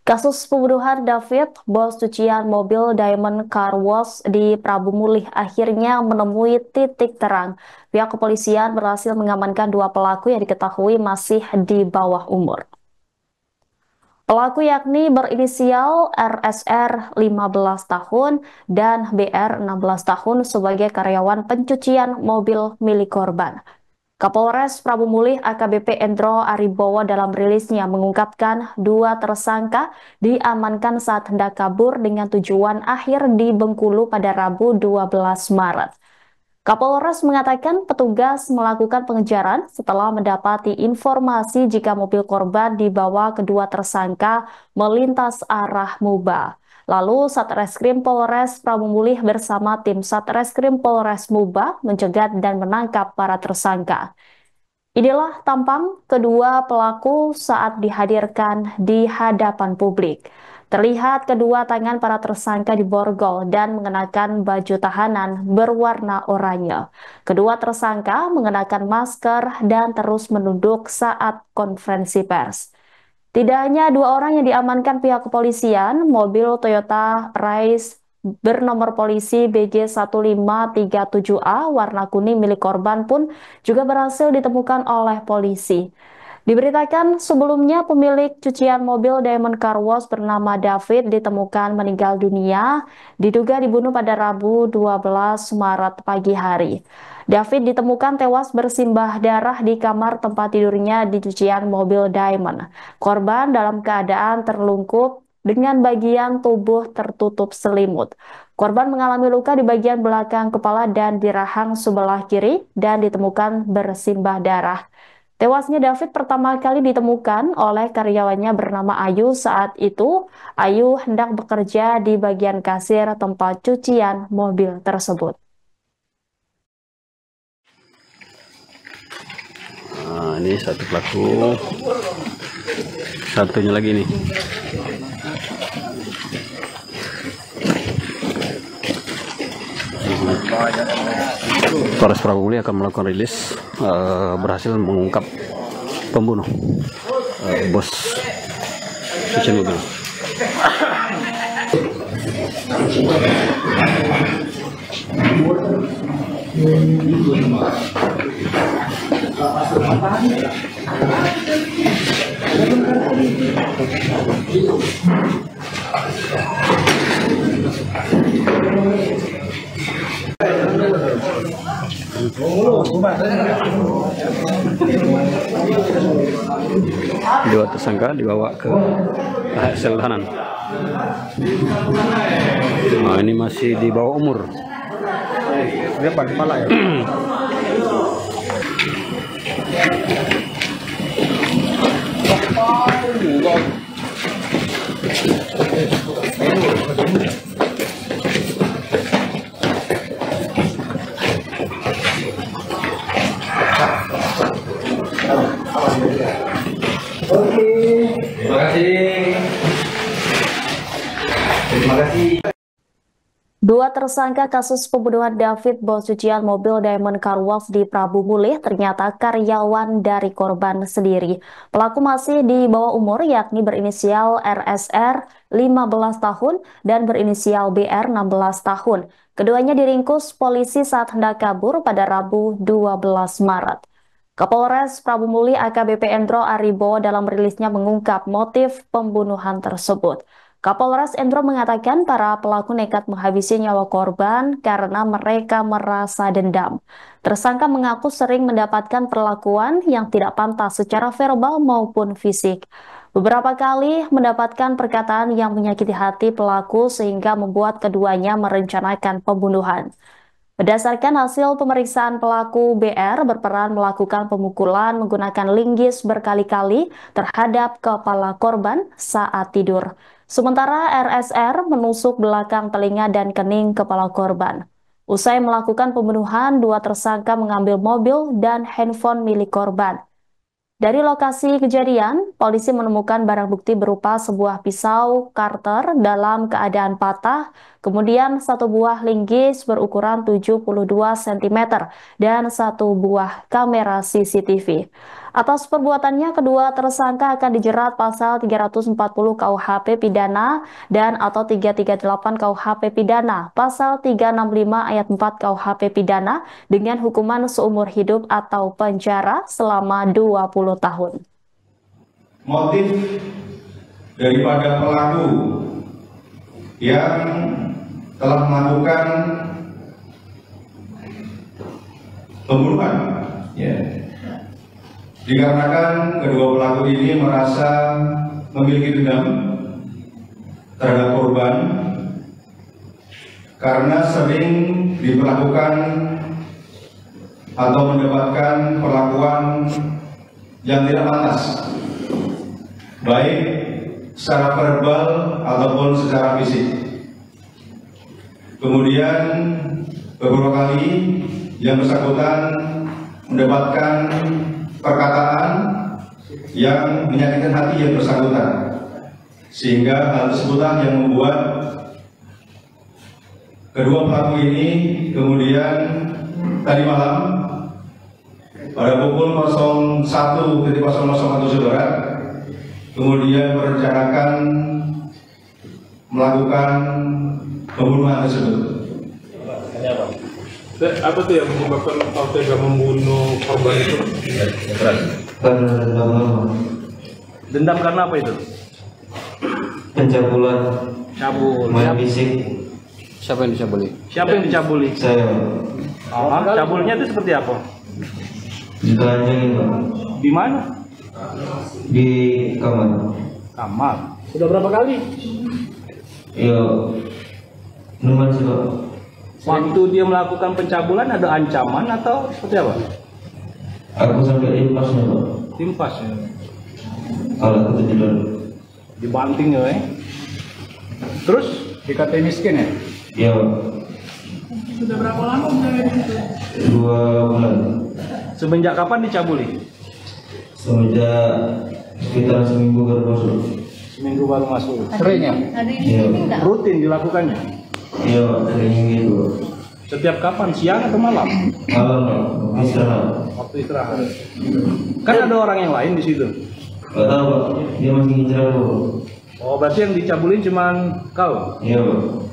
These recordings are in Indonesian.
Kasus pembunuhan David, bos cucian mobil Diamond Car Wash di Prabu Mulih akhirnya menemui titik terang. Pihak kepolisian berhasil mengamankan dua pelaku yang diketahui masih di bawah umur. Pelaku yakni berinisial RSR 15 tahun dan BR 16 tahun sebagai karyawan pencucian mobil milik korban. Kapolres Prabu Mulih AKBP Endro Aribowo dalam rilisnya mengungkapkan dua tersangka diamankan saat hendak kabur dengan tujuan akhir di Bengkulu pada Rabu 12 Maret. Kapolres mengatakan petugas melakukan pengejaran setelah mendapati informasi jika mobil korban dibawa kedua tersangka melintas arah Muba. Lalu Satreskrim Polres Prabu Mulih bersama tim Satreskrim Polres Muba mencegat dan menangkap para tersangka. Inilah tampang kedua pelaku saat dihadirkan di hadapan publik. Terlihat kedua tangan para tersangka diborgol dan mengenakan baju tahanan berwarna oranye. Kedua tersangka mengenakan masker dan terus menunduk saat konferensi pers. Tidak hanya dua orang yang diamankan pihak kepolisian, mobil Toyota Rise bernomor polisi BG1537A warna kuning milik korban pun juga berhasil ditemukan oleh polisi. Diberitakan sebelumnya pemilik cucian mobil Diamond Car Wash bernama David ditemukan meninggal dunia, diduga dibunuh pada Rabu 12 Maret pagi hari. David ditemukan tewas bersimbah darah di kamar tempat tidurnya di cucian mobil Diamond. Korban dalam keadaan terlungkup dengan bagian tubuh tertutup selimut. Korban mengalami luka di bagian belakang kepala dan di rahang sebelah kiri dan ditemukan bersimbah darah. Tewasnya David pertama kali ditemukan oleh karyawannya bernama Ayu. Saat itu, Ayu hendak bekerja di bagian kasir tempat cucian mobil tersebut. Nah, ini satu pelaku, satunya lagi nih. Polres Prabu Mulih akan melakukan rilis, berhasil mengungkap pembunuh bos cucian mobil. Dua tersangka dibawa ke sel tahanan. Nah, ini masih di bawah umur. Dia kepala ya. Oke, terima kasih. Terima kasih. Dua tersangka kasus pembunuhan David, bos cucian mobil Diamond Car Wash di Prabu Mulih, ternyata karyawan dari korban sendiri. Pelaku masih di bawah umur, yakni berinisial RSR 15 tahun dan berinisial BR 16 tahun. Keduanya diringkus polisi saat hendak kabur pada Rabu 12 Maret. Kapolres Prabu Mulih AKBP Endro Aribowo dalam rilisnya mengungkap motif pembunuhan tersebut. Kapolres Endro mengatakan para pelaku nekat menghabisi nyawa korban karena mereka merasa dendam. Tersangka mengaku sering mendapatkan perlakuan yang tidak pantas secara verbal maupun fisik. Beberapa kali mendapatkan perkataan yang menyakiti hati pelaku sehingga membuat keduanya merencanakan pembunuhan. Berdasarkan hasil pemeriksaan pelaku, BR berperan melakukan pemukulan menggunakan linggis berkali-kali terhadap kepala korban saat tidur. Sementara RSR menusuk belakang telinga dan kening kepala korban. Usai melakukan pembunuhan, dua tersangka mengambil mobil dan handphone milik korban. Dari lokasi kejadian, polisi menemukan barang bukti berupa sebuah pisau Carter dalam keadaan patah, kemudian satu buah linggis berukuran 72 cm dan satu buah kamera CCTV. Atas perbuatannya, kedua tersangka akan dijerat pasal 340 KUHP pidana dan atau 338 KUHP pidana, pasal 365 ayat 4 KUHP pidana dengan hukuman seumur hidup atau penjara selama 20 tahun. Motif daripada pelaku yang telah melakukan pembunuhan, dikarenakan kedua pelaku ini merasa memiliki dendam terhadap korban karena sering diperlakukan atau mendapatkan perlakuan yang tidak pantas, baik secara verbal ataupun secara fisik. Kemudian beberapa kali yang bersangkutan mendapatkan perkataan yang menyakitkan hati yang bersangkutan, sehingga hal tersebutlah yang membuat kedua pelaku ini kemudian tadi malam pada pukul 01.00 Saudara kemudian merencanakan melakukan pembunuhan tersebut. Apa tuh yang menyebabkan Tega membunuh korban itu? Dendam karena apa itu? Pencabulan. Cabul. Main fisik. Siapa yang dicabuli? Siapa yang dicabuli? Saya. Cabulnya itu seperti apa? Ditelanjangin, Pak. Di mana? Di kamar. Kamar. Sudah berapa kali? Iya. Numan sih, Pak. Waktu dia melakukan pencabulan ada ancaman atau seperti apa? Aku sampai impasnya, Pak. Timpas ya. Kalau aku tidur. Dibanting ya, Terus dikatain miskin ya? Iya, Pak. Sudah berapa lama menjalani itu? 2 bulan. Semenjak kapan dicabuli? Semenjak sekitar seminggu baru masuk. Seminggu baru masuk. Sering ya? Iya. Rutin dilakukannya? Iya, Pak. Sering gitu. Setiap kapan? Siang atau malam? Malam, Pak. Istirahat. Waktu istirahat. Kan ada orang yang lain di situ. Gak tahu, Pak. Dia masih ngincer aku. Oh, berarti yang dicabulin cuman kau? Iya, Pak.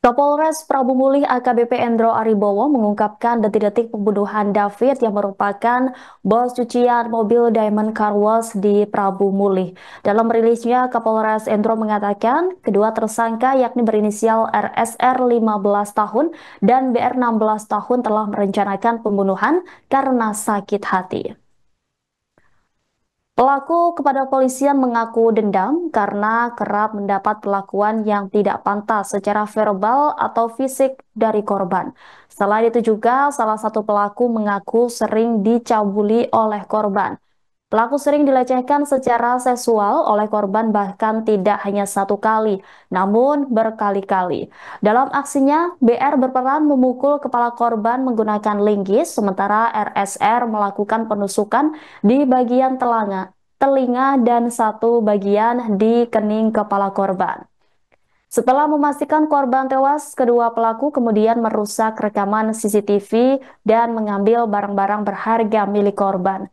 Kapolres Prabu Mulih AKBP Endro Aribowo mengungkapkan detik-detik pembunuhan David yang merupakan bos cucian mobil Diamond Car Wash di Prabu Mulih. Dalam rilisnya, Kapolres Endro mengatakan kedua tersangka yakni berinisial RSR 15 tahun dan BR 16 tahun telah merencanakan pembunuhan karena sakit hati. Pelaku kepada polisian mengaku dendam karena kerap mendapat perlakuan yang tidak pantas secara verbal atau fisik dari korban. Selain itu juga salah satu pelaku mengaku sering dicabuli oleh korban. Pelaku sering dilecehkan secara seksual oleh korban bahkan tidak hanya satu kali, namun berkali-kali. Dalam aksinya, BR berperan memukul kepala korban menggunakan linggis, sementara RSR melakukan penusukan di bagian telinga dan satu bagian di kening kepala korban. Setelah memastikan korban tewas, kedua pelaku kemudian merusak rekaman CCTV dan mengambil barang-barang berharga milik korban.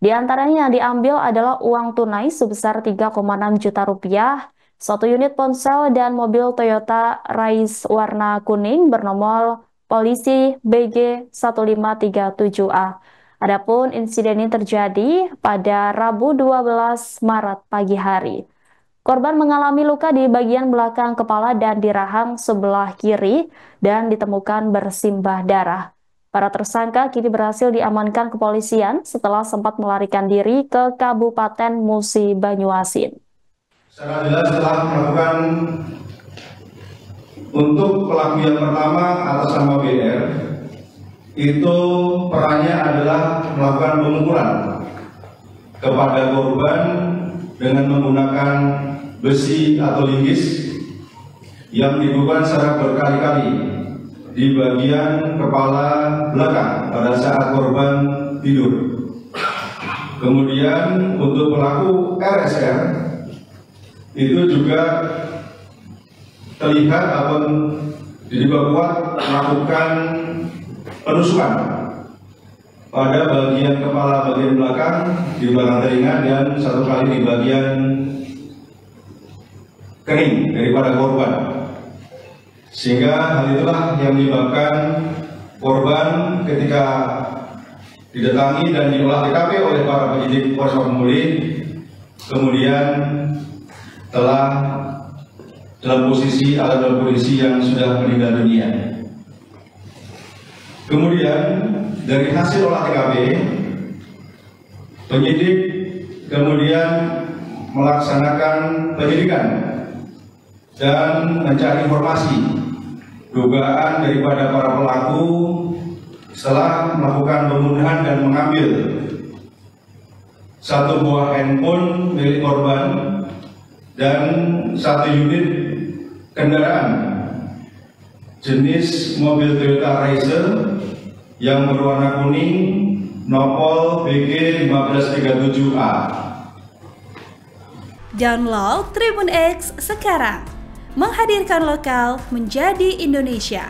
Di antaranya yang diambil adalah uang tunai sebesar 3,6 juta rupiah, satu unit ponsel dan mobil Toyota Rise warna kuning bernomor polisi BG 1537A. Adapun insiden ini terjadi pada Rabu 12 Maret pagi hari. Korban mengalami luka di bagian belakang kepala dan di rahang sebelah kiri dan ditemukan bersimbah darah. Para tersangka kini berhasil diamankan kepolisian setelah sempat melarikan diri ke Kabupaten Musi Banyuasin. Secara jelas telah melakukan untuk pelaku yang pertama atas nama BR, itu perannya adalah melakukan pemukulan kepada korban dengan menggunakan besi atau linggis yang dilakukan secara berkali-kali di bagian kepala belakang pada saat korban tidur. Kemudian untuk pelaku RSR itu juga terlihat atau diduga kuat melakukan penusukan pada bagian kepala bagian belakang, di belakang telinga, dan 1 kali di bagian kening daripada korban. Sehingga hal itulah yang menyebabkan korban ketika didatangi dan diolah TKP oleh para penyidik Polres Pabumuli, kemudian telah dalam posisi yang sudah meninggal dunia. Kemudian dari hasil olah TKP, penyidik kemudian melaksanakan penyidikan dan mencari informasi dugaan daripada para pelaku setelah melakukan pembunuhan dan mengambil 1 buah handphone milik korban dan 1 unit kendaraan jenis mobil Toyota Racer yang berwarna kuning nopol BG 1537A. Download Tribun X sekarang, menghadirkan lokal menjadi Indonesia.